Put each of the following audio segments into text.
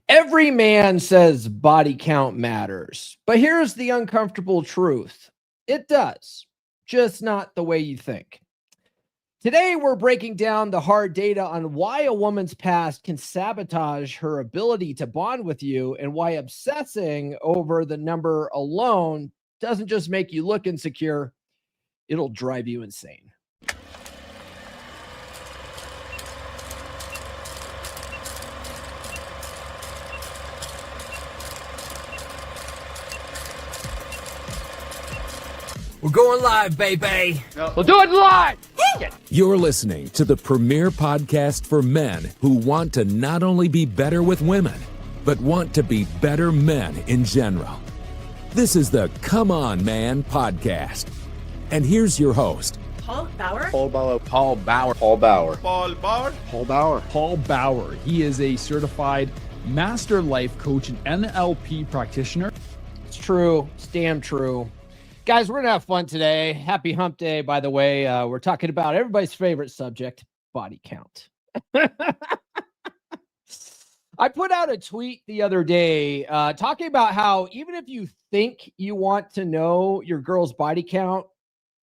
Every man says body count matters, but here's the uncomfortable truth. It does, just not the way you think. Today, we're breaking down the hard data on why a woman's past can sabotage her ability to bond with you and why obsessing over the number alone doesn't just make you look insecure, it'll drive you insane. We're going live, baby. We'll do it live. You're listening to the premier podcast for men who want to not only be better with women, but want to be better men in general. This is the Come On Man podcast. And here's your host, Paul Bauer. Paul Bauer. Paul Bauer. Paul Bauer. Paul Bauer. Paul Bauer. Paul Bauer. He is a certified master life coach and NLP practitioner. It's true. It's damn true. Guys, we're going to have fun today. Happy hump day, by the way. We're talking about everybody's favorite subject, body count. I put out a tweet the other day talking about how even if you think you want to know your girl's body count,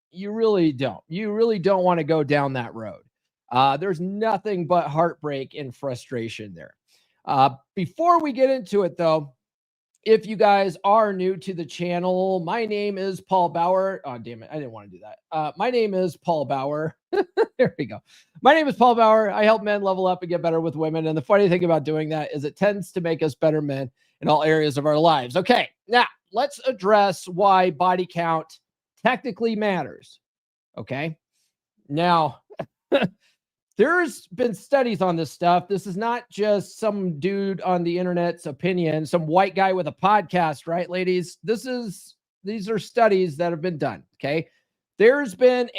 you really don't. You really don't want to go down that road. There's nothing but heartbreak and frustration there. Before we get into it, though, if you guys are new to the channel, my name is Paul Bauer. Oh, damn it. I didn't want to do that. My name is Paul Bauer. There we go. My name is Paul Bauer. I help men level up and get better with women. And the funny thing about doing that is it tends to make us better men in all areas of our lives. Okay, now let's address why body count technically matters. Okay, now there's been studies on this stuff. This is not just some dude on the internet's opinion, some white guy with a podcast, right, ladies? These are studies that have been done. Okay, there's been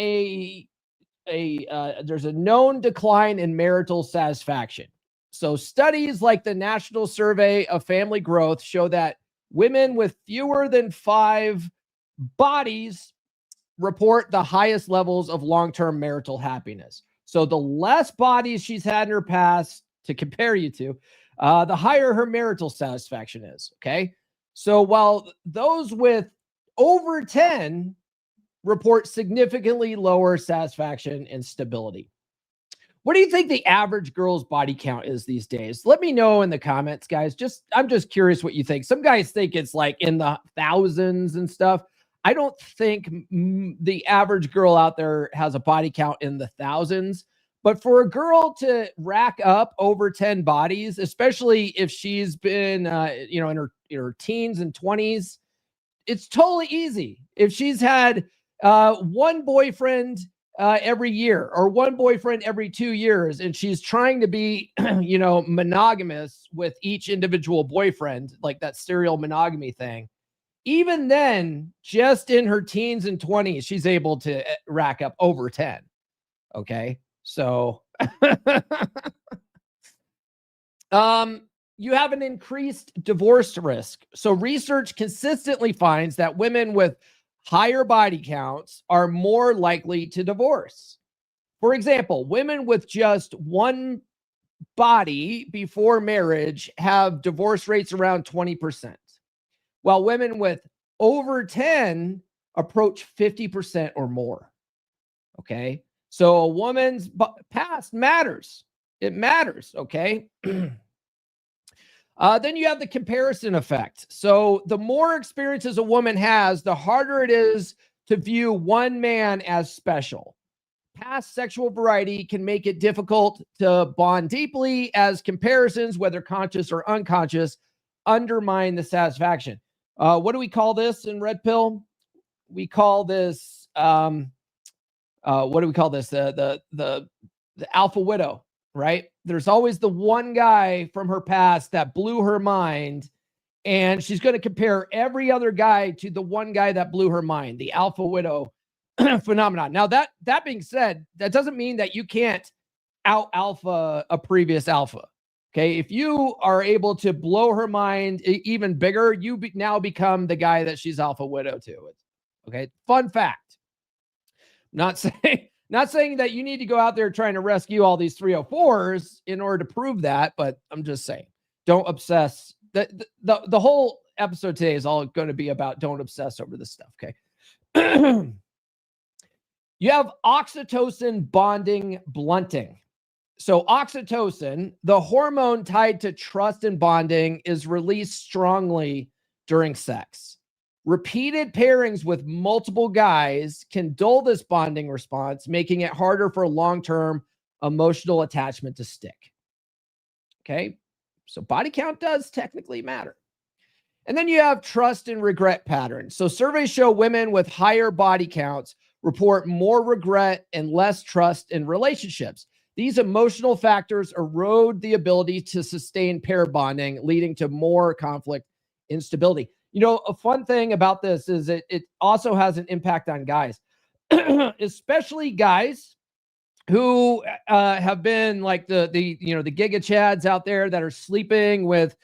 there's a known decline in marital satisfaction. So studies like the National Survey of Family Growth show that women with fewer than 5 bodies report the highest levels of long-term marital happiness. So the less bodies she's had in her past to compare you to, the higher her marital satisfaction is. Okay. So while those with over 10 report significantly lower satisfaction and stability. What do you think the average girl's body count is these days? Let me know in the comments, guys. I'm just curious what you think. Some guys think it's like in the thousands and stuff. I don't think the average girl out there has a body count in the thousands, but for a girl to rack up over 10 bodies, especially if she's been, in her teens and 20s, it's totally easy. If she's had one boyfriend every year or one boyfriend every 2 years, and she's trying to be, monogamous with each individual boyfriend, like that serial monogamy thing. Even then, just in her teens and 20s, she's able to rack up over 10. Okay. So, you have an increased divorce risk. So research consistently finds that women with higher body counts are more likely to divorce. For example, women with just one body before marriage have divorce rates around 20%. While women with over 10 approach 50% or more. Okay. So a woman's past matters. It matters. Okay. Then you have the comparison effect. So the more experiences a woman has, the harder it is to view one man as special. Past sexual variety can make it difficult to bond deeply, as comparisons, whether conscious or unconscious, undermine the satisfaction. What do we call this in Red Pill? We call this, what do we call this? The alpha widow, right? There's always the one guy from her past that blew her mind, and she's going to compare every other guy to the one guy that blew her mind, the alpha widow phenomenon. Now, that being said, that doesn't mean that you can't out alpha a previous alpha. Okay, if you are able to blow her mind even bigger, you now become the guy that she's alpha widow to. Okay, fun fact. Not saying that you need to go out there trying to rescue all these 304s in order to prove that, but I'm just saying. Don't obsess. The whole episode today is all going to be about don't obsess over this stuff. Okay. You have oxytocin bonding blunting. So oxytocin, the hormone tied to trust and bonding, is released strongly during sex. Repeated pairings with multiple guys can dull this bonding response, making it harder for long-term emotional attachment to stick. Okay, so body count does technically matter. And then you have trust and regret patterns. So surveys show women with higher body counts report more regret and less trust in relationships. These emotional factors erode the ability to sustain pair bonding, leading to more conflict, instability. You know, a fun thing about this is it also has an impact on guys, especially guys who have been like the Giga Chads out there that are sleeping with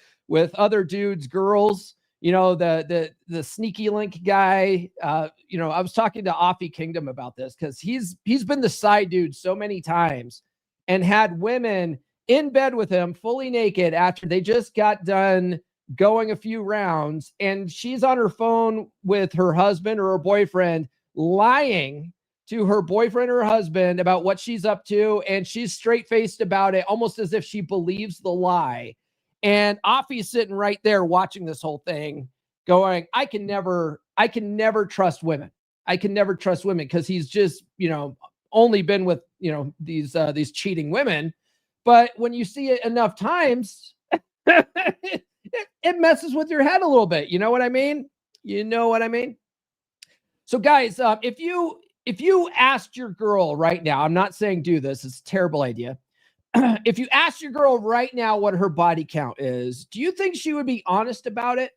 other dudes, girls. You know, the sneaky link guy. I was talking to Offie Kingdom about this because he's been the side dude so many times and had women in bed with him fully naked after they just got done going a few rounds, and she's on her phone with her husband or her boyfriend lying to her boyfriend or her husband about what she's up to, and she's straight-faced about it, almost as if she believes the lie. And Offie's sitting right there watching this whole thing going, I can never trust women. I can never trust women because he's just, only been with, these cheating women. But when you see it enough times, it messes with your head a little bit. You know what I mean? So guys, if you asked your girl right now, I'm not saying do this, it's a terrible idea. If you asked your girl right now what her body count is, do you think she would be honest about it?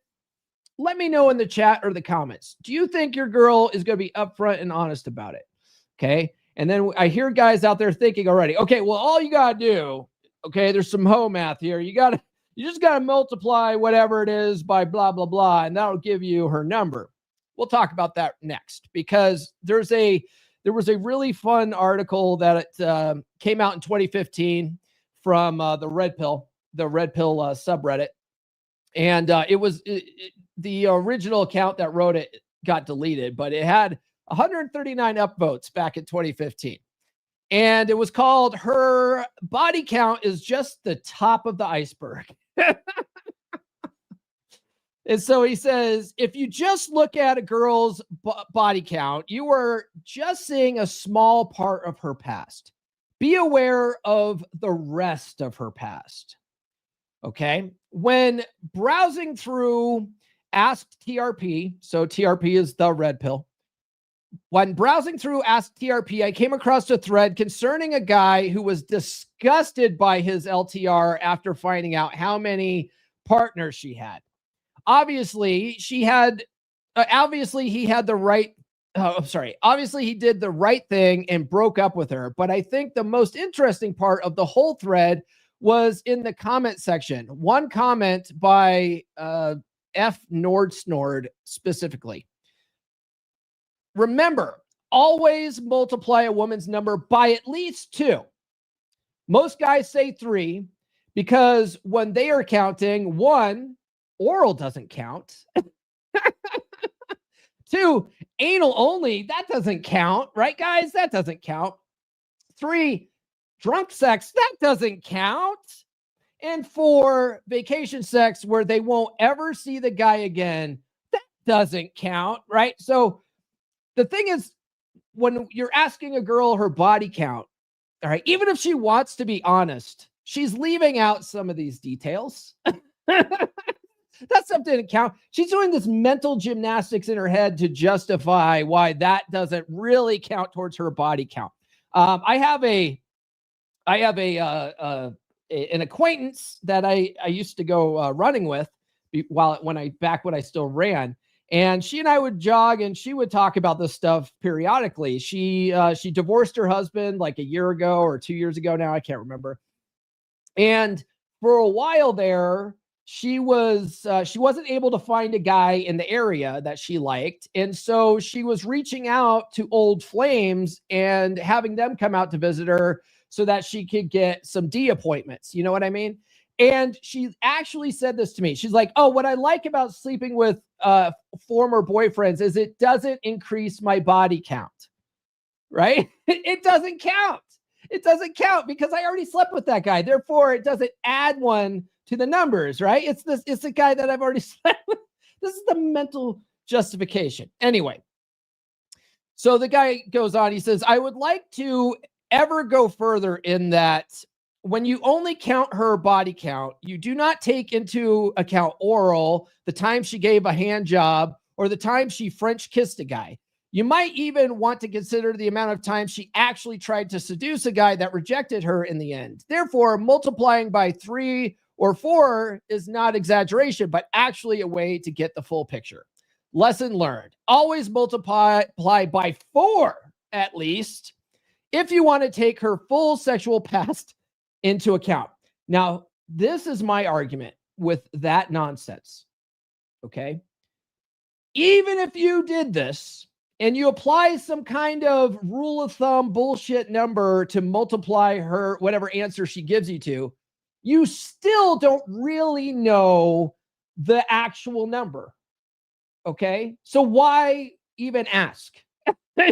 Let me know in the chat or the comments. Do you think your girl is going to be upfront and honest about it? Okay. And then I hear guys out there thinking already, okay, well, all you got to do, okay, there's some hoe math here. You just got to multiply whatever it is by blah, blah, blah, and that'll give you her number. We'll talk about that next because there was a really fun article that came out in 2015 from the Red Pill subreddit. And the original account that wrote it got deleted, but it had 139 upvotes back in 2015. And it was called Her Body Count is Just the Top of the Iceberg. And so he says, if you just look at a girl's body count, you are just seeing a small part of her past. Be aware of the rest of her past. Okay. When browsing through Ask TRP, so TRP is the red pill. When browsing through Ask TRP, I came across a thread concerning a guy who was disgusted by his LTR after finding out how many partners she had. Obviously, he had the right. Obviously, he did the right thing and broke up with her. But I think the most interesting part of the whole thread was in the comment section. One comment by F Nordsnord specifically. Remember, always multiply a woman's number by at least 2. Most guys say 3 because when they are counting, 1, oral doesn't count. 2, anal only, that doesn't count, right, guys? That doesn't count. 3, drunk sex, that doesn't count. And 4, vacation sex where they won't ever see the guy again, that doesn't count, right? So the thing is, when you're asking a girl her body count, all right, even if she wants to be honest, she's leaving out some of these details. That stuff didn't count. She's doing this mental gymnastics in her head to justify why that doesn't really count towards her body count. I have an acquaintance that I used to go running with when I still ran, and she and I would jog, and she would talk about this stuff periodically. She divorced her husband like a year ago or 2 years ago now, I can't remember. And for a while there, she wasn't able to find a guy in the area that she liked. And so she was reaching out to old flames and having them come out to visit her so that she could get some D appointments. You know what I mean? And she actually said this to me. She's like, oh, what I like about sleeping with former boyfriends is it doesn't increase my body count, right? It doesn't count. It doesn't count because I already slept with that guy. Therefore, it doesn't add one to the numbers, right? It's the guy that I've already slept with. This is the mental justification. Anyway, so the guy goes on. He says, I would like to ever go further in that when you only count her body count, you do not take into account oral, the time she gave a hand job, or the time she French kissed a guy. You might even want to consider the amount of time she actually tried to seduce a guy that rejected her in the end. Therefore, multiplying by 3 or 4 is not exaggeration, but actually a way to get the full picture. Lesson learned. Always multiply by 4 at least if you want to take her full sexual past into account. Now, this is my argument with that nonsense. Okay. Even if you did this and you apply some kind of rule of thumb bullshit number to multiply her, whatever answer she gives you to, you still don't really know the actual number. Okay. So why even ask?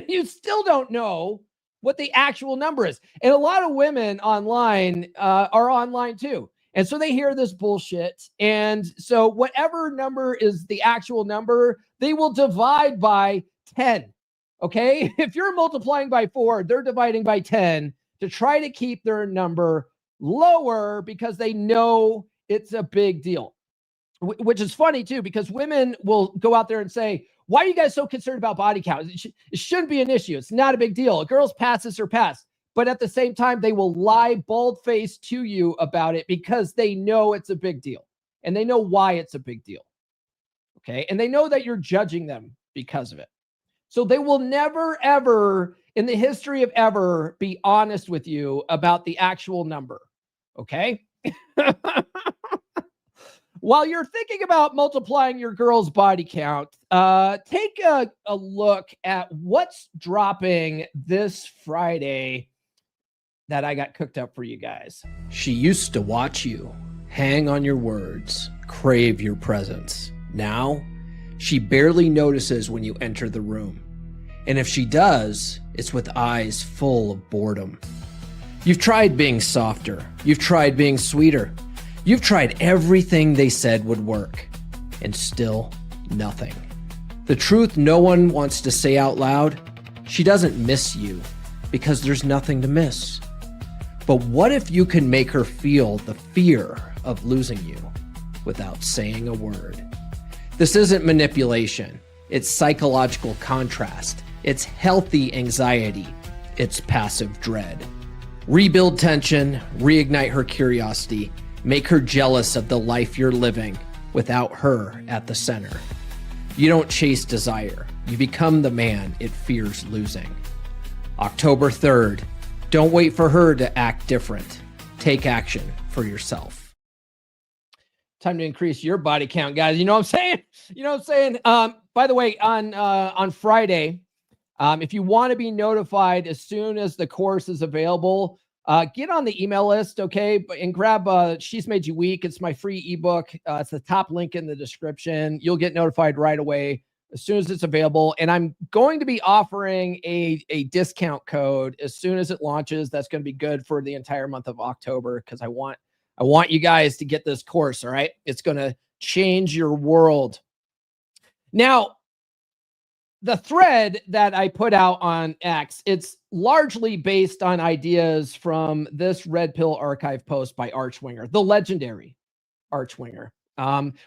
You still don't know what the actual number is. And a lot of women online are online too. And so they hear this bullshit. And so whatever number is the actual number, they will divide by 10. Okay. If you're multiplying by 4, they're dividing by 10 to try to keep their number lower because they know it's a big deal, which is funny too, because women will go out there and say, why are you guys so concerned about body count? It shouldn't be an issue. It's not a big deal. A girl's past is her past. But at the same time, they will lie bald-faced to you about it because they know it's a big deal. And they know why it's a big deal. Okay? And they know that you're judging them because of it. So they will never, ever, in the history of ever, be honest with you about the actual number. Okay? While you're thinking about multiplying your girl's body count, take a look at what's dropping this Friday that I got cooked up for you guys. She used to watch you, hang on your words, crave your presence. Now, she barely notices when you enter the room. And if she does, it's with eyes full of boredom. You've tried being softer. You've tried being sweeter. You've tried everything they said would work, and still nothing. The truth no one wants to say out loud, she doesn't miss you because there's nothing to miss. But what if you can make her feel the fear of losing you without saying a word? This isn't manipulation. It's psychological contrast. It's healthy anxiety. It's passive dread. Rebuild tension, reignite her curiosity, make her jealous of the life you're living without her at the center. You don't chase desire. You become the man it fears losing. October 3rd. Don't wait for her to act different. Take action for yourself. Time to increase your body count, guys. You know what I'm saying? You know what I'm saying? By the way, on Friday, if you want to be notified as soon as the course is available, get on the email list, okay? And grab She's Made You Weak. It's my free ebook. It's the top link in the description. You'll get notified right away as soon as it's available. And I'm going to be offering a discount code as soon as it launches. That's going to be good for the entire month of October because I want you guys to get this course, all right? It's going to change your world. Now, the thread that I put out on X, it's largely based on ideas from this Red Pill Archive post by Archwinger, the legendary Archwinger.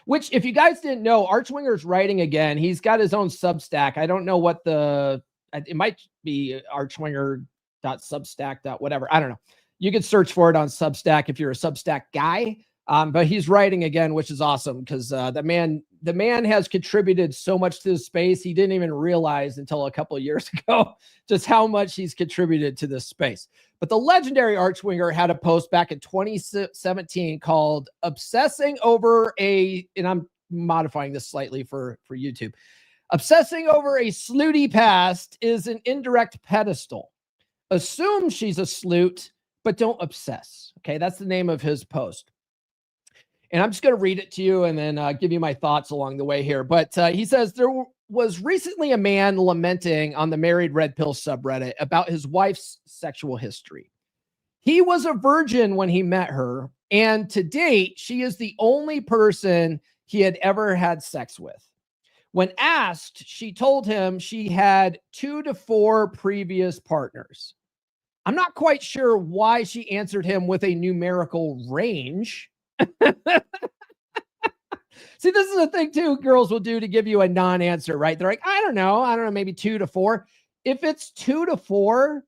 Which, if you guys didn't know, Archwinger's writing again. He's got his own Substack. I don't know what it might be archwinger.substack. Whatever. I don't know. You can search for it on Substack if you're a Substack guy. But he's writing again, which is awesome because the man has contributed so much to this space. He didn't even realize until a couple of years ago just how much he's contributed to this space. But the legendary Archwinger had a post back in 2017 called Obsessing Over and I'm modifying this slightly for YouTube. Obsessing over a slutty past is an indirect pedestal. Assume she's a slut, but don't obsess. Okay, that's the name of his post. And I'm just going to read it to you and then give you my thoughts along the way here. But he says, there was recently a man lamenting on the Married Red Pill subreddit about his wife's sexual history. He was a virgin when he met her, and to date, she is the only person he had ever had sex with. When asked, she told him she had 2 to 4 previous partners. I'm not quite sure why she answered him with a numerical range. See, this is a thing too girls will do to give you a non-answer, right? They're like, I don't know, maybe 2 to 4. If it's 2 to 4,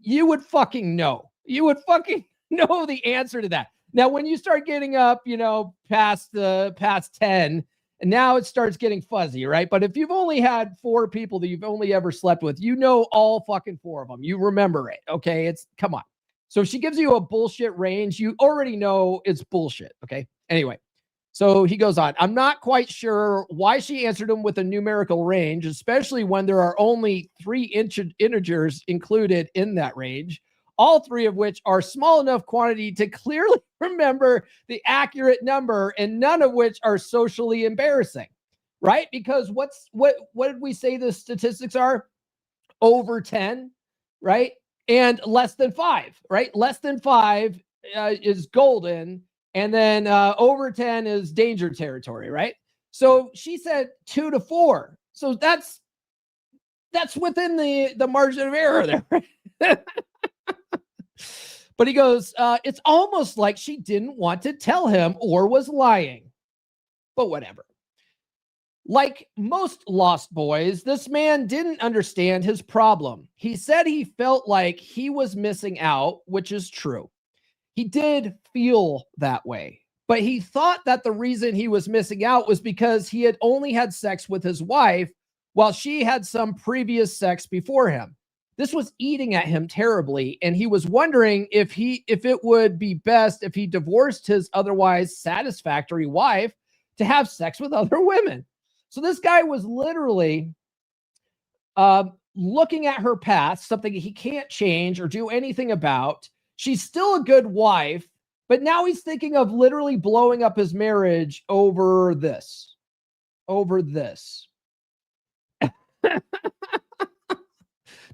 you would fucking know. You would fucking know the answer to that. Now, when you start getting up, past 10, and now it starts getting fuzzy, right? But if you've only had 4 people that you've only ever slept with, you know all fucking 4 of them. You remember it, okay? Come on. So if she gives you a bullshit range, you already know it's bullshit, okay? Anyway, so he goes on. I'm not quite sure why she answered him with a numerical range, especially when there are only 3 integers included in that range, all 3 of which are small enough quantity to clearly remember the accurate number, and none of which are socially embarrassing, right? Because what did we say the statistics are? Over 10, right? And less than 5, right? Less than 5 is golden, and then over 10 is danger territory, right? So she said 2 to 4. So that's within the margin of error there. But he goes, it's almost like she didn't want to tell him or was lying. But whatever. Like most lost boys, this man didn't understand his problem. He said he felt like he was missing out, which is true. He did feel that way, but he thought that the reason he was missing out was because he had only had sex with his wife while she had some previous sex before him. This was eating at him terribly, and he was wondering if it would be best if he divorced his otherwise satisfactory wife to have sex with other women. So this guy was literally looking at her past, something he can't change or do anything about. She's still a good wife, but now he's thinking of literally blowing up his marriage over this.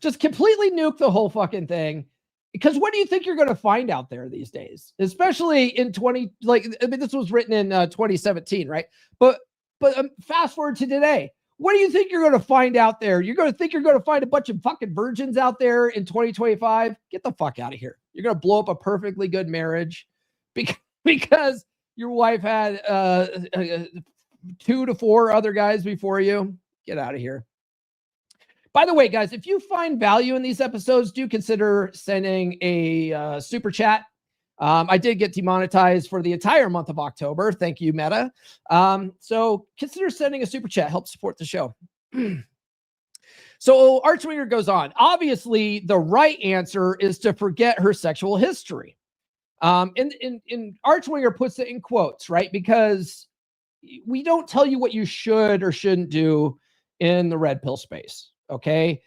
Just completely nuke the whole fucking thing. Because what do you think you're going to find out there these days? Especially in this was written in 2017, right? But fast forward to today. What do you think you're going to find out there? You're going to think you're going to find a bunch of fucking virgins out there in 2025? Get the fuck out of here. You're going to blow up a perfectly good marriage because your wife had 2 to 4 other guys before you. Get out of here. By the way, guys, if you find value in these episodes, do consider sending a super chat. I did get demonetized for the entire month of October. Thank you, Meta. So consider sending a super chat. Help support the show. So Archwinger goes on. Obviously, the right answer is to forget her sexual history. And Archwinger puts it in quotes, right? Because we don't tell you what you should or shouldn't do in the red pill space. Okay.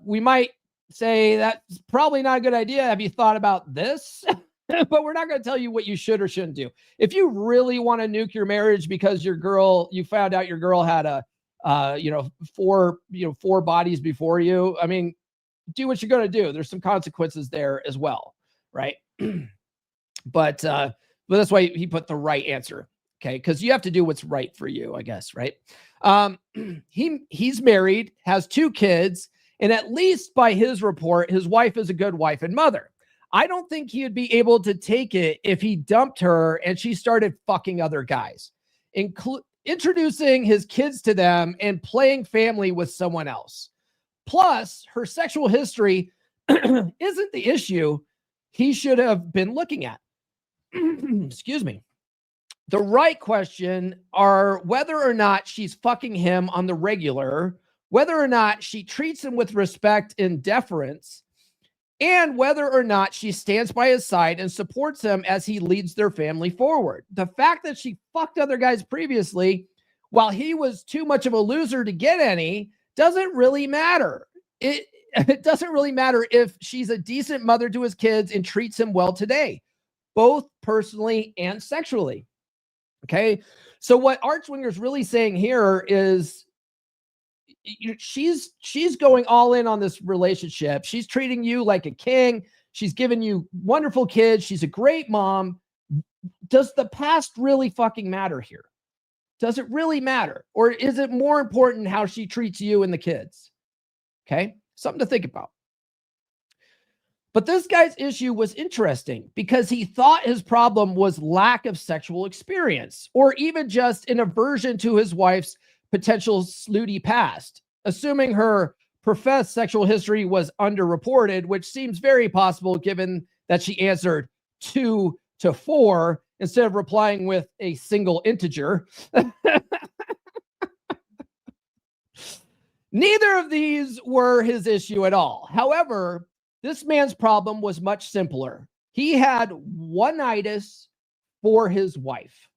We might say that's probably not a good idea. Have you thought about this? But we're not going to tell you what you should or shouldn't do. If you really want to nuke your marriage because you found out your girl had four bodies before you. I mean, do what you're going to do. There's some consequences there as well. Right. But that's why he put the right answer. Okay. Cause you have to do what's right for you, I guess. Right. He's married, has 2 kids, and at least by his report, his wife is a good wife and mother. I don't think he would be able to take it if he dumped her and she started fucking other guys, introducing his kids to them and playing family with someone else. Plus, her sexual history isn't the issue he should have been looking at. Excuse me. The right question are whether or not she's fucking him on the regular, whether or not she treats him with respect and deference, and whether or not she stands by his side and supports him as he leads their family forward. The fact that she fucked other guys previously, while he was too much of a loser to get any, doesn't really matter. It doesn't really matter if she's a decent mother to his kids and treats him well today, both personally and sexually. Okay. So what Archwinger is really saying here is she's going all in on this relationship. She's treating you like a king. She's giving you wonderful kids. She's a great mom. Does the past really fucking matter here? Does it really matter? Or is it more important how she treats you and the kids? Okay. Something to think about. But this guy's issue was interesting because he thought his problem was lack of sexual experience or even just an aversion to his wife's potential slutty past, assuming her professed sexual history was underreported, which seems very possible given that she answered 2 to 4 instead of replying with a single integer. Neither of these were his issue at all. However, this man's problem was much simpler. He had one-itis for his wife.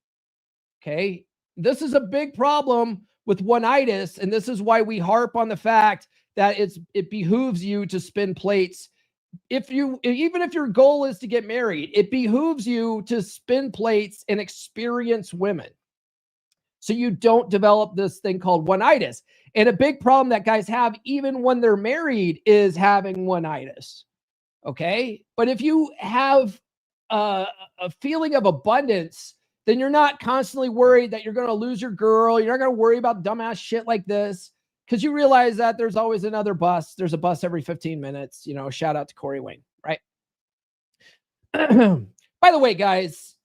Okay. This is a big problem with one-itis, and this is why we harp on the fact that it behooves you to spin plates. Even if your goal is to get married, it behooves you to spin plates and experience women, so you don't develop this thing called one-itis. And a big problem that guys have, even when they're married, is having one-itis. Okay. But if you have a feeling of abundance, then you're not constantly worried that you're going to lose your girl. You're not going to worry about dumbass shit like this because you realize that there's always another bus. There's a bus every 15 minutes. You know, shout out to Corey Wing, right? By the way, guys,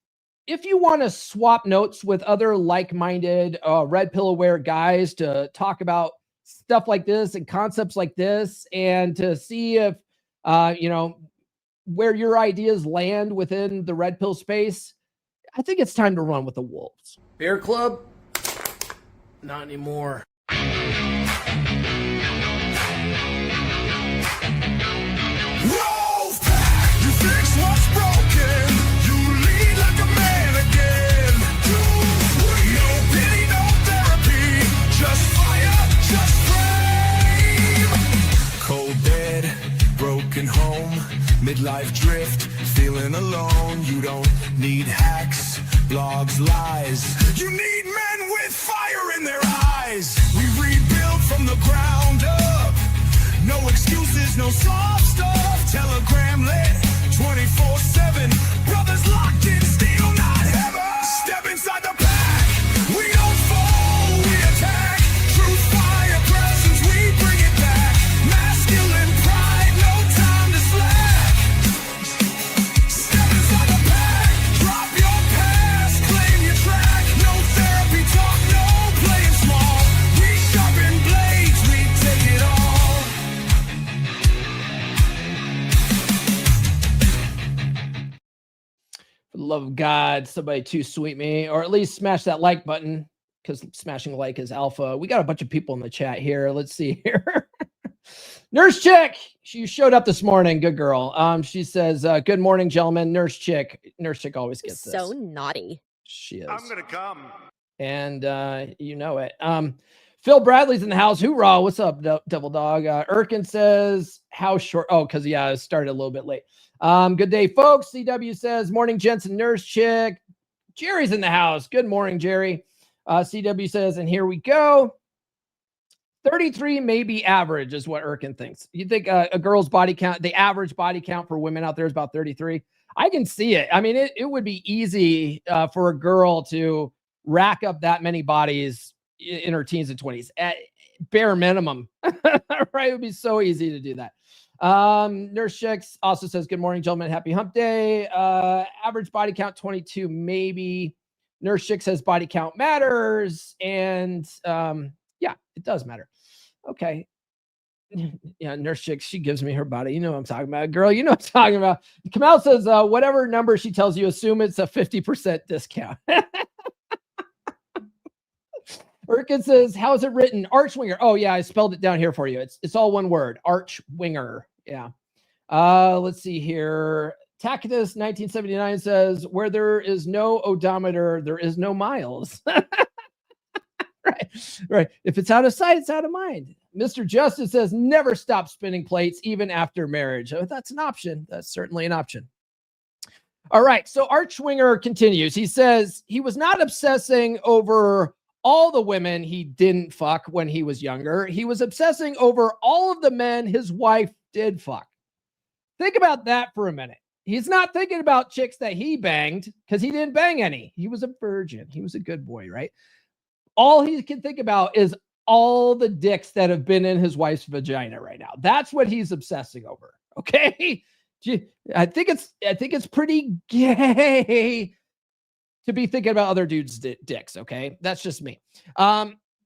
if you want to swap notes with other like-minded red pill aware guys to talk about stuff like this and concepts like this, and to see if, where your ideas land within the red pill space, I think it's time to run with the wolves. Beer club? Not anymore. Wolfpack, you fix what's broken. You lead like a man again. No pity, no therapy. Just fire, just flame. Cold bed, broken home, midlife drift, feeling alone. You don't need hacks, blogs, lies. You need men with fire in their eyes. We rebuild from the ground up. No excuses, no soft stuff. Telegram lit 24/7. Brothers locked in, steel, not heaven. Step inside the pack. We don't fall, we attack. Truth, fire, presence, we bring it back. Masculine pride, no time to slack. Step inside the pack. Drop your past, claim your track. No therapy talk, no playing small. We sharpen blades, we take it all. For the love of God, somebody to sweet me, or at least smash that like button, because smashing like is alpha. We got a bunch of people in the chat here. Let's see here. Nurse Chick, she showed up this morning. Good girl. She says, good morning, gentlemen. Nurse Chick always gets this. So naughty. She is. I'm gonna come. And you know it. Phil Bradley's in the house. Hoorah. What's up, Devil Dog? Erkin says, how short? Oh, because yeah, I started a little bit late. Good day, folks. CW says, morning, gents and Nurse Chick. Jerry's in the house. Good morning, Jerry. CW says, and here we go. 33 may be average is what Erkin thinks. You think a girl's body count, the average body count for women out there is about 33? I can see it. I mean, it would be easy for a girl to rack up that many bodies in her teens and 20s at bare minimum. Right? It would be so easy to do that. Nurse Chicks also says, good morning, gentlemen. Happy hump day. Average body count 22, maybe. Nurse Chick says body count matters. And yeah, it does matter. Okay. Yeah, Nurse Chick, she gives me her body. You know what I'm talking about. Girl, you know what I'm talking about. Kamal says, whatever number she tells you, assume it's a 50% discount. Erkin says, how is it written? Archwinger. Oh, yeah, I spelled it down here for you. It's all one word. Archwinger. Yeah. Let's see here. Tacitus 1979 says, where there is no odometer, there is no miles. Right. If it's out of sight, it's out of mind. Mr. Justice says, never stop spinning plates, even after marriage. Oh, that's an option. That's certainly an option. All right. So Archwinger continues. He says he was not obsessing over all the women he didn't fuck when he was younger. He was obsessing over all of the men his wife did fuck. Think about that for a minute. He's not thinking about chicks that he banged because he didn't bang any. He was a virgin. He was a good boy, right? All he can think about is all the dicks that have been in his wife's vagina right now. That's what he's obsessing over. Okay. I think it's pretty gay to be thinking about other dudes' dicks. Okay. That's just me.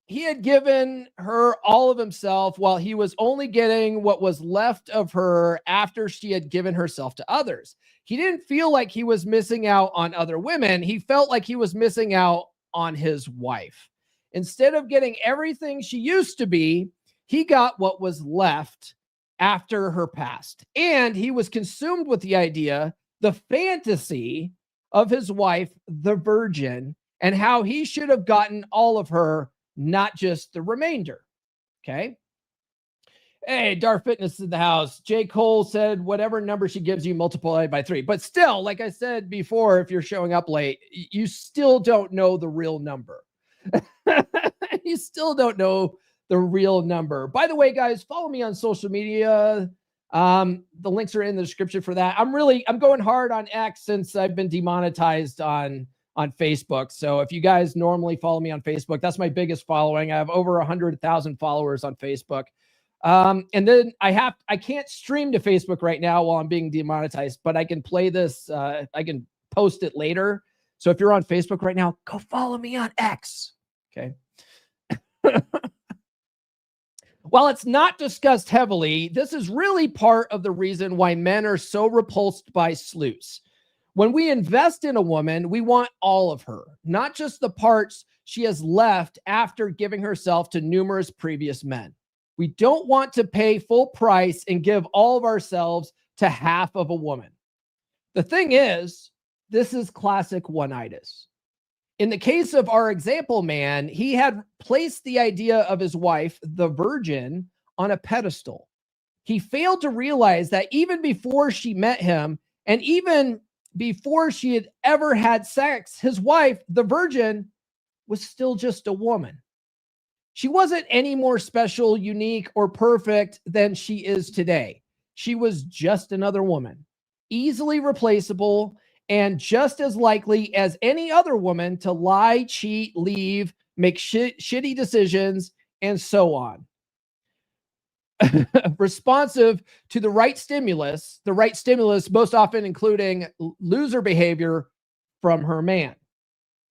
He had given her all of himself while he was only getting what was left of her after she had given herself to others. He didn't feel like he was missing out on other women. He felt like he was missing out on his wife. Instead of getting everything she used to be, he got what was left after her past. And he was consumed with the idea, the fantasy of his wife, the virgin, and how he should have gotten all of her, not just the remainder. Okay. Hey, Dar Fitness in the house. J. Cole said, whatever number she gives you, multiply by 3. But still, like I said before, if you're showing up late, you still don't know the real number. You still don't know the real number. By the way, guys, follow me on social media. The links are in the description for that. I'm going hard on X since I've been demonetized on Facebook. So if you guys normally follow me on Facebook, that's my biggest following. I have over 100,000 followers on Facebook. And then I can't stream to Facebook right now while I'm being demonetized, but I can play this. I can post it later. So if you're on Facebook right now, go follow me on X. Okay. While it's not discussed heavily, this is really part of the reason why men are so repulsed by sleuths. When we invest in a woman, we want all of her, not just the parts she has left after giving herself to numerous previous men. We don't want to pay full price and give all of ourselves to half of a woman. The thing is, this is classic one-itis. In the case of our example man, he had placed the idea of his wife, the virgin, on a pedestal. He failed to realize that even before she met him, and even before she had ever had sex, his wife, the virgin, was still just a woman. She wasn't any more special, unique, or perfect than she is today. She was just another woman, easily replaceable, and just as likely as any other woman to lie, cheat, leave, make shitty decisions, and so on. Responsive to the right stimulus most often including loser behavior from her man.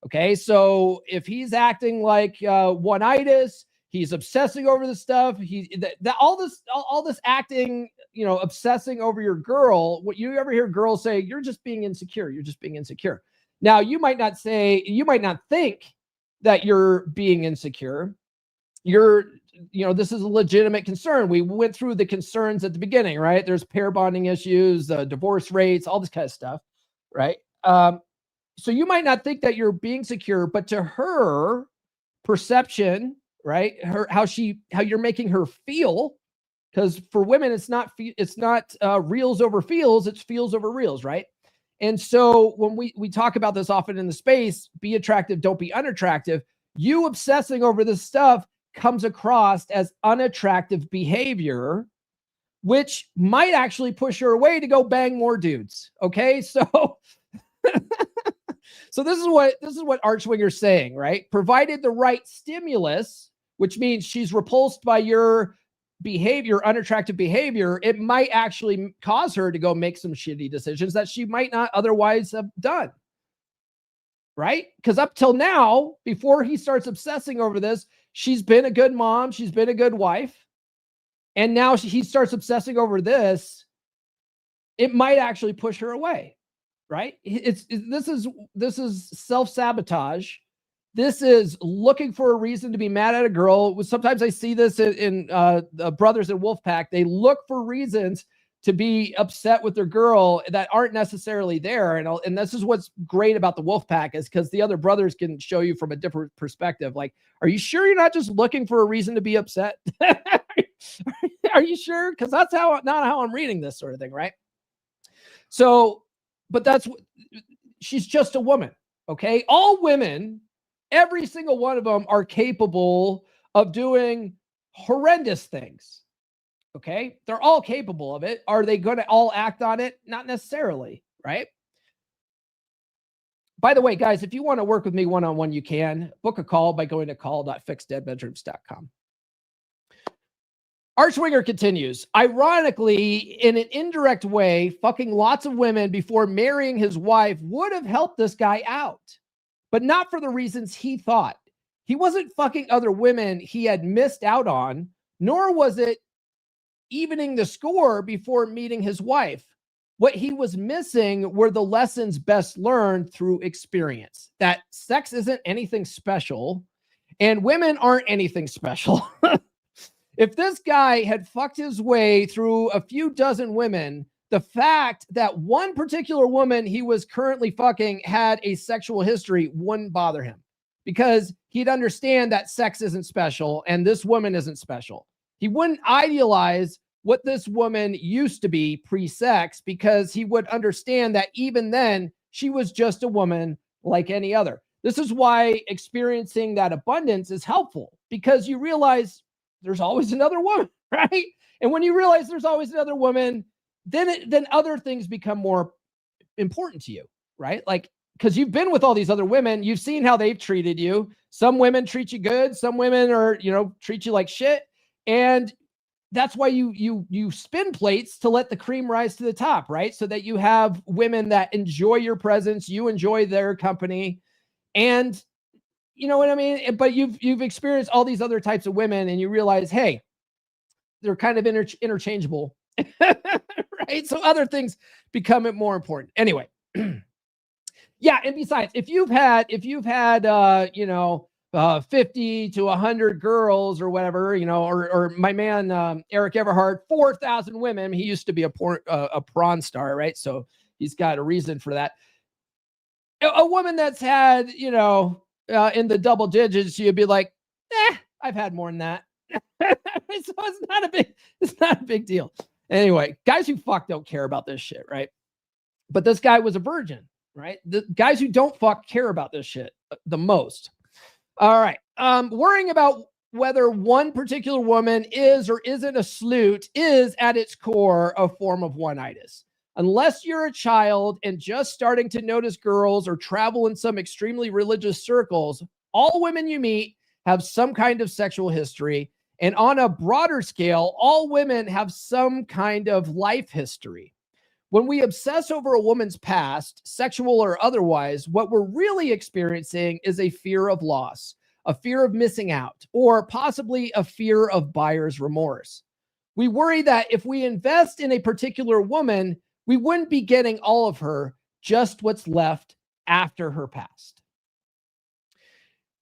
Okay, so if he's acting like one-itis, he's obsessing over the stuff. All this acting, obsessing over your girl. What you ever hear girls say, you're just being insecure. You're just being insecure. Now, you might not think that you're being insecure. This is a legitimate concern. We went through the concerns at the beginning, right? There's pair bonding issues, divorce rates, all this kind of stuff, right? So you might not think that you're being secure, but to her perception, right? How you're making her feel, because for women, it's not reels over feels, it's feels over reels, right? And so when we talk about this often in the space, be attractive, don't be unattractive. You obsessing over this stuff comes across as unattractive behavior, which might actually push her away to go bang more dudes. Okay, so so this is what Archwinger's saying, right? Provided the right stimulus, which means she's repulsed by your behavior, unattractive behavior, it might actually cause her to go make some shitty decisions that she might not otherwise have done. Right? Because up till now, before he starts obsessing over this, she's been a good mom, she's been a good wife. And now he starts obsessing over this, it might actually push her away. Right? This is self-sabotage. This is looking for a reason to be mad at a girl. Sometimes I see this in the brothers in Wolfpack. They look for reasons to be upset with their girl that aren't necessarily there. And this is what's great about the Wolfpack, is because the other brothers can show you from a different perspective. Like, are you sure you're not just looking for a reason to be upset? Are you sure? Because that's not how I'm reading this sort of thing, right? So but she's just a woman. Okay. All women, every single one of them are capable of doing horrendous things. Okay. They're all capable of it. Are they going to all act on it? Not necessarily. Right. By the way, guys, if you want to work with me one-on-one, you can book a call by going to call.fixdeadbedrooms.com. Archwinger continues. Ironically, in an indirect way, fucking lots of women before marrying his wife would have helped this guy out, but not for the reasons he thought. He wasn't fucking other women he had missed out on, nor was it evening the score before meeting his wife. What he was missing were the lessons best learned through experience, that sex isn't anything special and women aren't anything special. If this guy had fucked his way through a few dozen women, the fact that one particular woman he was currently fucking had a sexual history wouldn't bother him, because he'd understand that sex isn't special and this woman isn't special. He wouldn't idealize what this woman used to be pre-sex, because he would understand that even then she was just a woman like any other. This is why experiencing that abundance is helpful, because you realize there's always another woman, right? And when you realize there's always another woman, then other things become more important to you, right? Like, because you've been with all these other women, you've seen how they've treated you. Some women treat you good, some women are, treat you like shit. And that's why you spin plates to let the cream rise to the top, right? So that you have women that enjoy your presence, you enjoy their company, and you know what I mean? But you've experienced all these other types of women, and you realize, hey, they're kind of interchangeable, right? So other things become more important. Anyway, yeah. And besides, if you've had 50 to 100 girls or whatever, or my man, Eric Everhart, 4,000 women. He used to be a prawn star, right? So he's got a reason for that. A woman that's had, in the double digits, you'd be like, I've had more than that. So it's not a big deal. Anyway, guys who fuck don't care about this shit, right? But this guy was a virgin, right? The guys who don't fuck care about this shit the most. All right. Worrying about whether one particular woman is or isn't a sleut is at its core a form of one-itis. Unless you're a child and just starting to notice girls or travel in some extremely religious circles, all women you meet have some kind of sexual history. And on a broader scale, all women have some kind of life history. When we obsess over a woman's past, sexual or otherwise, what we're really experiencing is a fear of loss, a fear of missing out, or possibly a fear of buyer's remorse. We worry that if we invest in a particular woman, we wouldn't be getting all of her, just what's left after her past.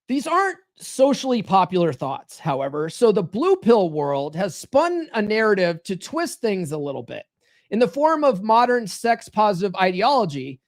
These aren't socially popular thoughts, however, so the blue pill world has spun a narrative to twist things a little bit. In the form of modern sex-positive ideology,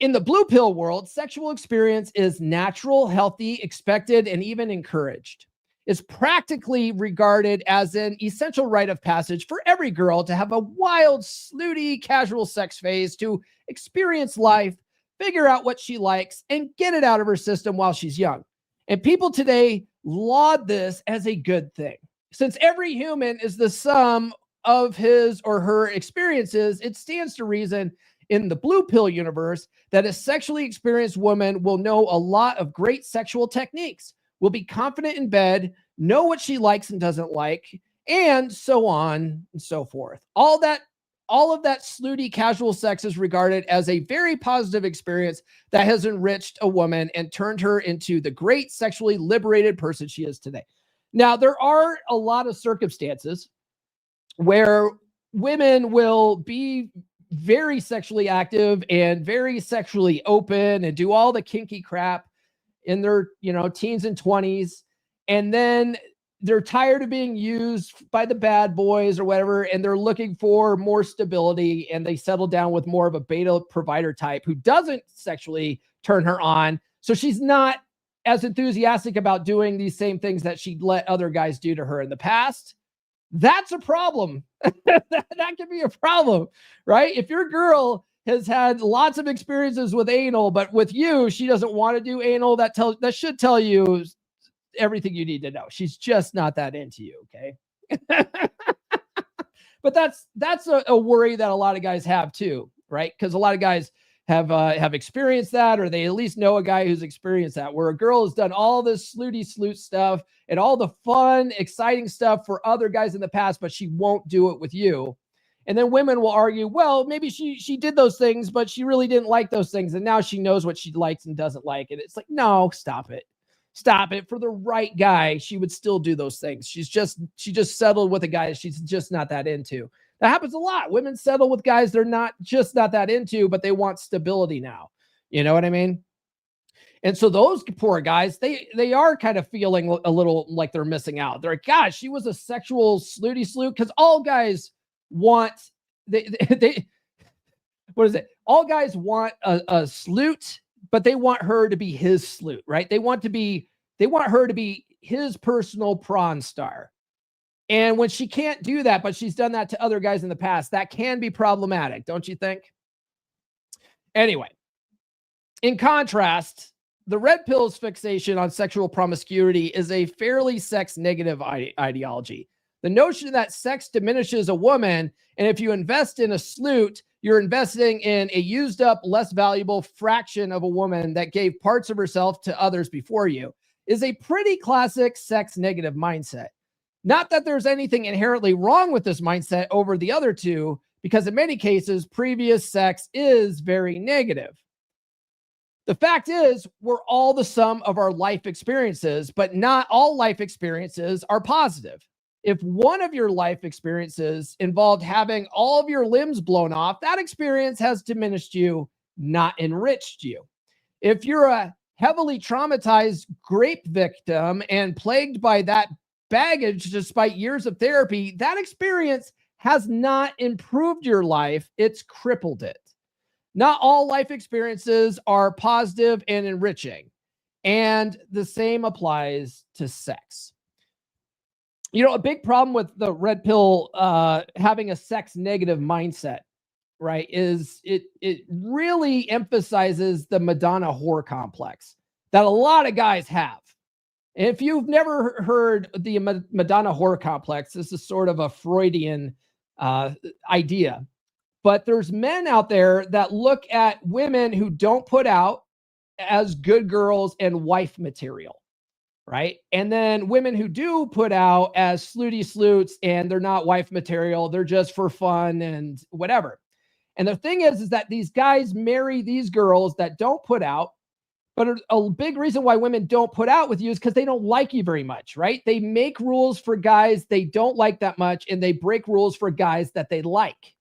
in the blue pill world, sexual experience is natural, healthy, expected, and even encouraged. It's practically regarded as an essential rite of passage for every girl to have a wild, snooty, casual sex phase, to experience life, figure out what she likes, and get it out of her system while she's young. And people today laud this as a good thing. Since every human is the sum of his or her experiences, it stands to reason in the blue pill universe that a sexually experienced woman will know a lot of great sexual techniques, will be confident in bed, know what she likes and doesn't like, and so on and so forth. All of that snooty casual sex is regarded as a very positive experience that has enriched a woman and turned her into the great sexually liberated person she is today. Now, there are a lot of circumstances where women will be very sexually active and very sexually open and do all the kinky crap in their, teens and 20s. And then they're tired of being used by the bad boys or whatever, and they're looking for more stability, and they settle down with more of a beta provider type who doesn't sexually turn her on. So she's not as enthusiastic about doing these same things that she'd let other guys do to her in the past. That's a problem. That can be a problem, right? If your girl has had lots of experiences with anal, but with you, she doesn't want to do anal. That should tell you everything you need to know. She's just not that into you, okay? But that's a worry that a lot of guys have too, right? Because a lot of guys have experienced that, or they at least know a guy who's experienced that, where a girl has done all this slooty sloot stuff and all the fun, exciting stuff for other guys in the past, but she won't do it with you. And then women will argue, well, maybe she did those things, but she really didn't like those things. And now she knows what she likes and doesn't like. And it's like, no, stop it. Stop it. For the right guy, she would still do those things. She just settled with a guy she's just not that into. That happens a lot. Women settle with guys they're not that into, but they want stability now. You know what I mean? And so those poor guys, they are kind of feeling a little like they're missing out. They're like, gosh, she was a sexual slooty sloot, because all guys want they what is it? All guys want a sloot, but they want her to be his sloot, right? They want her to be his personal prawn star. And when she can't do that, but she's done that to other guys in the past, that can be problematic, don't you think? Anyway, in contrast, the red pill's fixation on sexual promiscuity is a fairly sex negative ideology. The notion that sex diminishes a woman, and if you invest in a sloot, you're investing in a used up, less valuable fraction of a woman that gave parts of herself to others before you, is a pretty classic sex negative mindset. Not that there's anything inherently wrong with this mindset over the other two, because in many cases, previous sex is very negative. The fact is, we're all the sum of our life experiences, but not all life experiences are positive. If one of your life experiences involved having all of your limbs blown off, that experience has diminished you, not enriched you. If you're a heavily traumatized rape victim and plagued by that baggage despite years of therapy, that experience has not improved your life, it's crippled it. Not all life experiences are positive and enriching, and the same applies to sex. You know, a big problem with the red pill having a sex negative mindset, right, is it really emphasizes the Madonna-whore complex that a lot of guys have. And if you've never heard the Madonna-whore complex, this is sort of a Freudian idea. But there's men out there that look at women who don't put out as good girls and wife material. Right. And then women who do put out as slooty sloots, and they're not wife material, they're just for fun and whatever. And the thing is that these guys marry these girls that don't put out. But a big reason why women don't put out with you is because they don't like you very much, right? They make rules for guys they don't like that much, and they break rules for guys that they like.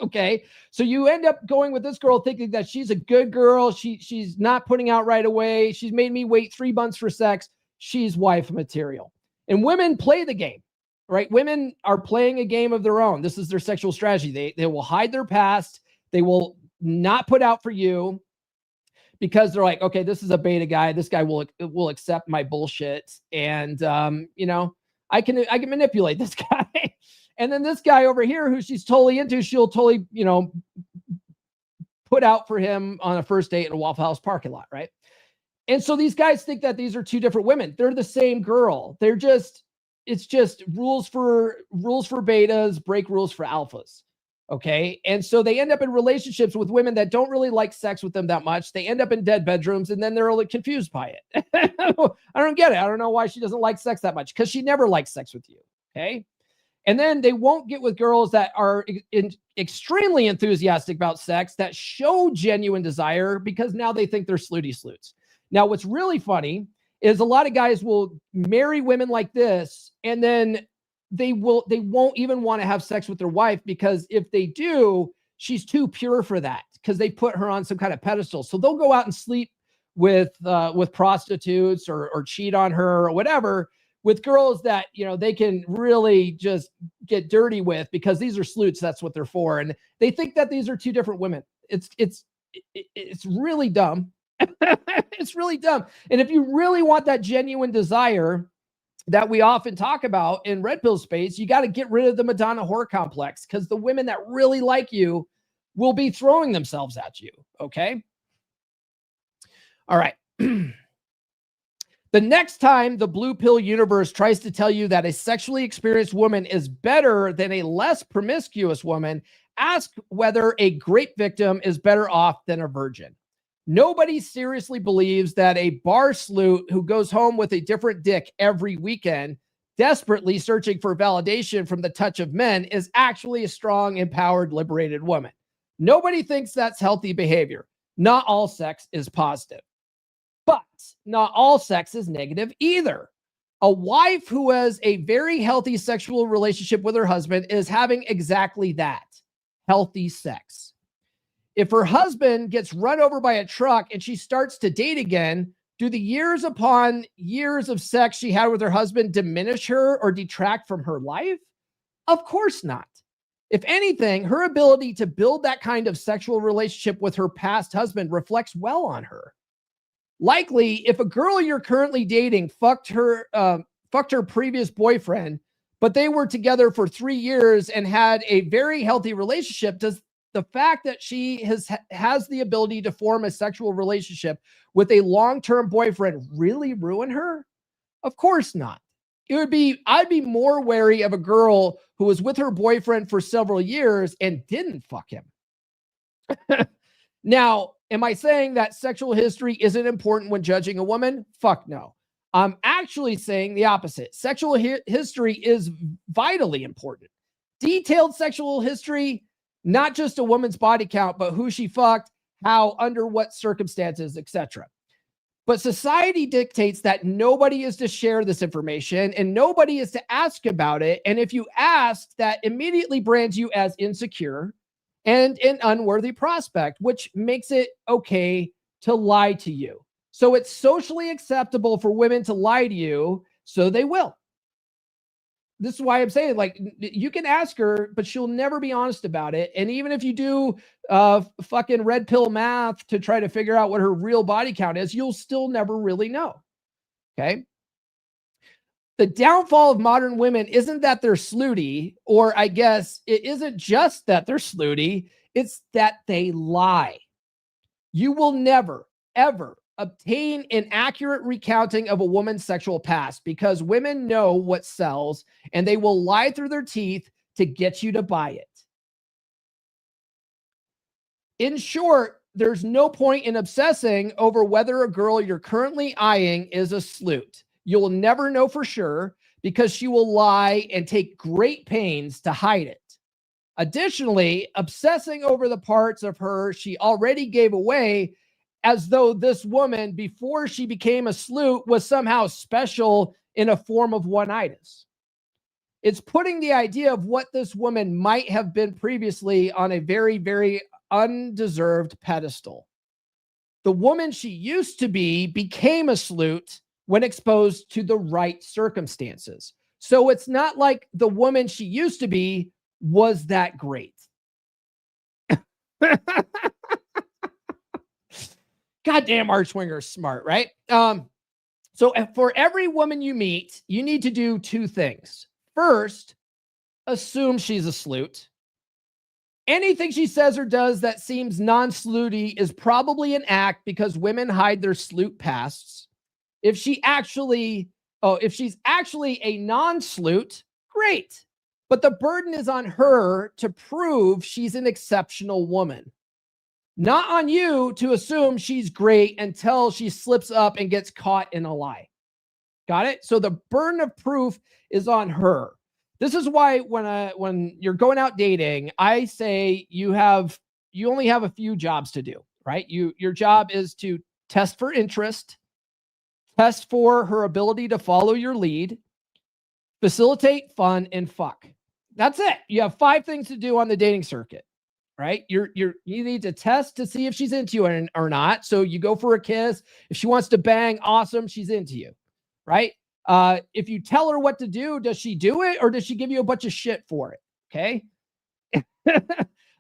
Okay. So you end up going with this girl thinking that she's a good girl. She's not putting out right away. She's made me wait 3 months for sex. She's wife material. And women play the game, right? Women are playing a game of their own. This is their sexual strategy. They will hide their past. They will not put out for you because they're like, okay, this is a beta guy. This guy will accept my bullshit. And, I can manipulate this guy. And then this guy over here, who she's totally into, she'll totally, put out for him on a first date in a Waffle House parking lot, right? And so these guys think that these are two different women. They're the same girl. It's just rules for betas, break rules for alphas. Okay. And so they end up in relationships with women that don't really like sex with them that much. They end up in dead bedrooms, and then they're really confused by it. I don't get it. I don't know why she doesn't like sex that much, because she never liked sex with you. Okay. And then they won't get with girls that are extremely enthusiastic about sex, that show genuine desire, because now they think they're slooty sloots. Now, what's really funny is a lot of guys will marry women like this, and then they won't even want to have sex with their wife, because if they do, she's too pure for that, because they put her on some kind of pedestal. So they'll go out and sleep with prostitutes or cheat on her or whatever, with girls that, they can really just get dirty with, because these are sleuths. That's what they're for. And they think that these are two different women. It's really dumb. It's really dumb. And if you really want that genuine desire that we often talk about in red pill space, you got to get rid of the Madonna-whore complex, because the women that really like you will be throwing themselves at you. Okay. All right. The next time the blue pill universe tries to tell you that a sexually experienced woman is better than a less promiscuous woman, ask whether a grape victim is better off than a virgin. Nobody seriously believes that a bar sloot who goes home with a different dick every weekend, desperately searching for validation from the touch of men, is actually a strong, empowered, liberated woman. Nobody thinks that's healthy behavior. Not all sex is positive. But not all sex is negative either. A wife who has a very healthy sexual relationship with her husband is having exactly that, healthy sex. If her husband gets run over by a truck and she starts to date again, do the years upon years of sex she had with her husband diminish her or detract from her life? Of course not. If anything, her ability to build that kind of sexual relationship with her past husband reflects well on her. Likely, if a girl you're currently dating fucked her previous boyfriend, but they were together for 3 years and had a very healthy relationship, does the fact that she has the ability to form a sexual relationship with a long-term boyfriend really ruin her? Of course not. I'd be more wary of a girl who was with her boyfriend for several years and didn't fuck him. Now, am I saying that sexual history isn't important when judging a woman? Fuck no. I'm actually saying the opposite. Sexual history is vitally important. Detailed sexual history, not just a woman's body count, but who she fucked, how, under what circumstances, etc. But society dictates that nobody is to share this information and nobody is to ask about it. And if you ask, that immediately brands you as insecure and an unworthy prospect, which makes it okay to lie to you. So it's socially acceptable for women to lie to you, so they will. This is why I'm saying, like, you can ask her, but she'll never be honest about it. And even if you do fucking red pill math to try to figure out what her real body count is, you'll still never really know. Okay. The downfall of modern women isn't that they're slutty, or I guess it isn't just that they're slutty, it's that they lie. You will never, ever obtain an accurate recounting of a woman's sexual past because women know what sells and they will lie through their teeth to get you to buy it. In short, there's no point in obsessing over whether a girl you're currently eyeing is a slut. You'll never know for sure because she will lie and take great pains to hide it. Additionally, obsessing over the parts of her she already gave away as though this woman, before she became a slut, was somehow special in a form of one-itis. It's putting the idea of what this woman might have been previously on a very, very undeserved pedestal. The woman she used to be became a slut when exposed to the right circumstances. So it's not like the woman she used to be was that great. Goddamn, Archwinger is smart, right? So for every woman you meet, you need to do two things. First, assume she's a slut. Anything she says or does that seems non-slutty is probably an act because women hide their slut pasts. If she's actually a non-slut, great. But the burden is on her to prove she's an exceptional woman. Not on you to assume she's great until she slips up and gets caught in a lie. Got it? So the burden of proof is on her. This is why when you're going out dating, I say you only have a few jobs to do, right? Your job is to test for interest, test for her ability to follow your lead, facilitate fun, and fuck. That's it. You have 5 things to do on the dating circuit, right? You need to test to see if she's into you or not. So you go for a kiss. If she wants to bang, awesome, she's into you, right? If you tell her what to do, does she do it or does she give you a bunch of shit for it? Okay.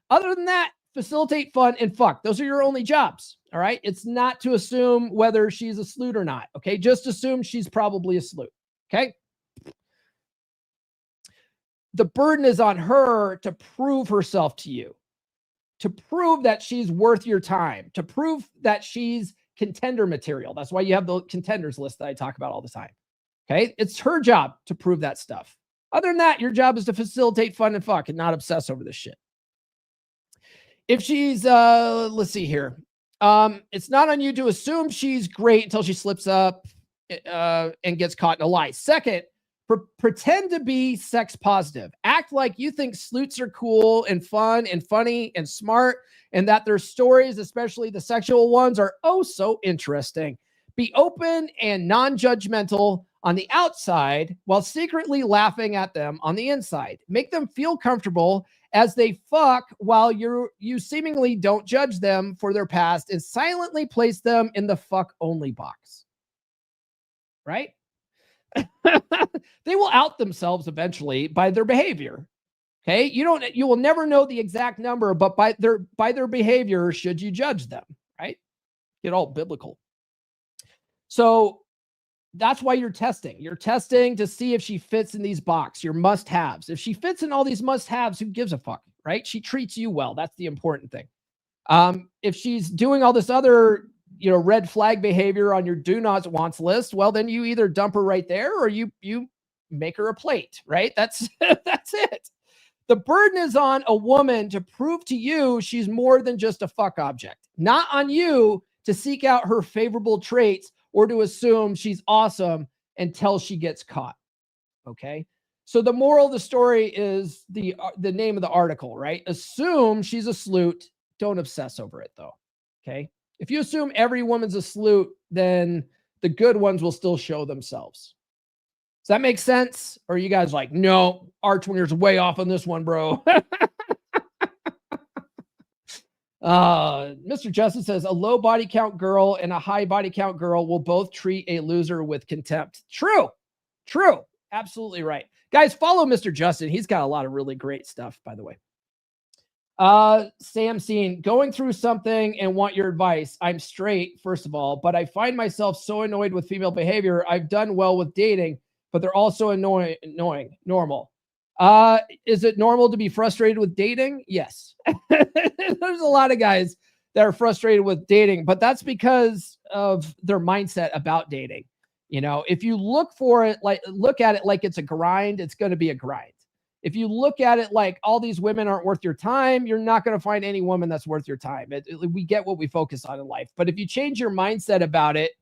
Other than that, facilitate fun and fuck. Those are your only jobs. All right. It's not to assume whether she's a slut or not. Okay. Just assume she's probably a slut. Okay. The burden is on her to prove herself to you. to prove that she's worth your time, to prove that she's contender material. That's why you have the contenders list that I talk about all the time. Okay. It's her job to prove that stuff. Other than that, your job is to facilitate fun and fuck and not obsess over this shit. If she's, let's see here. It's not on you to assume she's great until she slips up and gets caught in a lie. Second, pretend to be sex positive. Act like you think sleuths are cool and fun and funny and smart, and that their stories, especially the sexual ones, are oh so interesting. Be open and non-judgmental on the outside while secretly laughing at them on the inside. Make them feel comfortable as they fuck while you seemingly don't judge them for their past and silently place them in the fuck only box. Right? They will out themselves eventually by their behavior. Okay? You will never know the exact number, but by their behavior should you judge them, right? Get all biblical. So that's why you're testing. You're testing to see if she fits in these boxes, your must-haves. If she fits in all these must-haves, who gives a fuck, right? She treats you well. That's the important thing. If she's doing all this other, red flag behavior on your do not wants list, well, then you either dump her right there or you make her a plate, right? That's it. The burden is on a woman to prove to you she's more than just a fuck object, not on you to seek out her favorable traits or to assume she's awesome until she gets caught. Okay. So the moral of the story is the name of the article, right? Assume she's a sleut. Don't obsess over it though. Okay. If you assume every woman's a sleut, then the good ones will still show themselves. Does that make sense? Or are you guys like, no, Archwinger's way off on this one, bro. Mr. Justice says a low body count girl and a high body count girl will both treat a loser with contempt. True. Absolutely right. Guys, follow Mr. Justin. He's got a lot of really great stuff, by the way. Sam Scene, going through something and want your advice. I'm straight, first of all, but I find myself so annoyed with female behavior. I've done well with dating, but they're also annoying. Normal. Is it normal to be frustrated with dating? Yes. There's a lot of guys that are frustrated with dating, but that's because of their mindset about dating. If you look at it like it's a grind, it's going to be a grind. If you look at it like all these women aren't worth your time, you're not going to find any woman that's worth your time. We get what we focus on in life. But if you change your mindset about it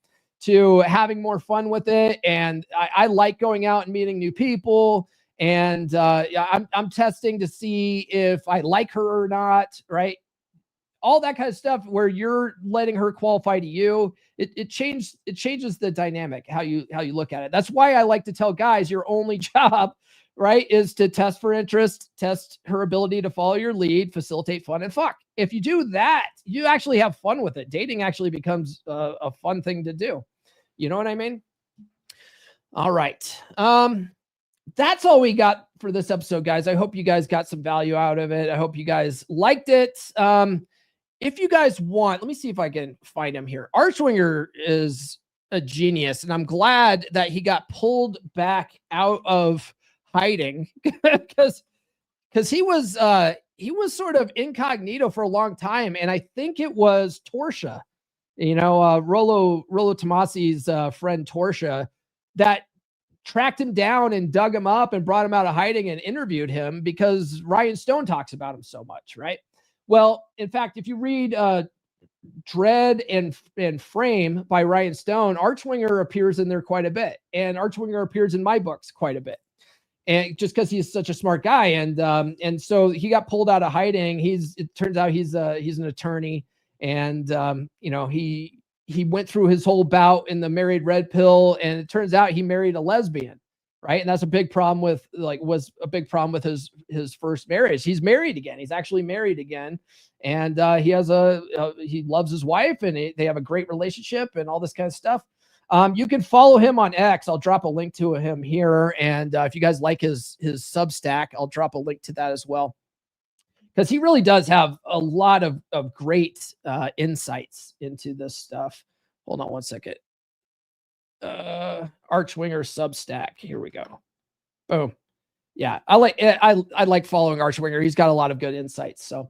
to having more fun with it, and I like going out and meeting new people, and I'm testing to see if I like her or not, right? All that kind of stuff where you're letting her qualify to you. It changes the dynamic, how you look at it. That's why I like to tell guys your only job, right, is to test for interest, test her ability to follow your lead, facilitate fun, and fuck. If you do that, you actually have fun with it. Dating actually becomes a fun thing to do. You know what I mean? All right. That's all we got for this episode, guys. I hope you guys got some value out of it. I hope you guys liked it. If you guys want, let me see if I can find him here. Archwinger is a genius, and I'm glad that he got pulled back out of hiding because he was sort of incognito for a long time, and I think it was Torsha, Rollo Tomasi's friend Torsha, that tracked him down and dug him up and brought him out of hiding and interviewed him because Ryan Stone talks about him so much, right? Well, in fact, if you read Dread and Frame by Ryan Stone, Archwinger appears in there quite a bit, and Archwinger appears in my books quite a bit. And just because he's such a smart guy, and so he got pulled out of hiding. It turns out he's an attorney, and he went through his whole bout in the married red pill, and it turns out he married a lesbian, right? And that's a big problem was a big problem with his first marriage. He's married again. He's actually married again, and he loves his wife, and they have a great relationship and all this kind of stuff. You can follow him on X. I'll drop a link to him here. And if you guys like his Substack, I'll drop a link to that as well. Because he really does have a lot of great insights into this stuff. Hold on one second. Archwinger Substack. Here we go. Boom. Yeah, I like following Archwinger. He's got a lot of good insights. So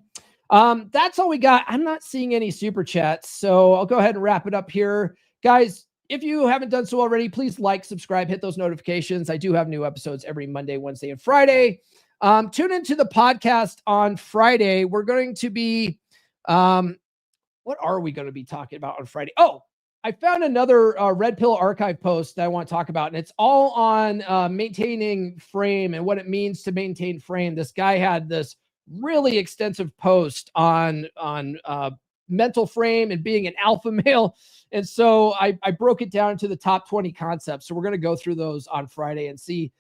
That's all we got. I'm not seeing any super chats, so I'll go ahead and wrap it up here. Guys, if you haven't done so already, please like, subscribe, hit those notifications. I do have new episodes every Monday, Wednesday, and Friday. Tune into the podcast on Friday. We're going to be, what are we going to be talking about on Friday? Oh, I found another Red Pill archive post that I want to talk about, and it's all on maintaining frame and what it means to maintain frame. This guy had this really extensive post on mental frame and being an alpha male. And so I broke it down to the top 20 concepts. So we're going to go through those on Friday and see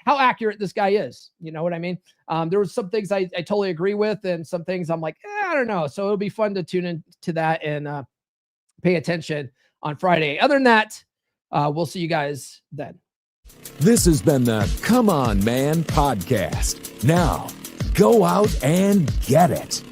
how accurate this guy is. You know what I mean? There was some things I totally agree with, and some things I'm like, I don't know. So it'll be fun to tune into that and pay attention on Friday. Other than that, we'll see you guys then. This has been the Come On Man podcast. Now, go out and get it.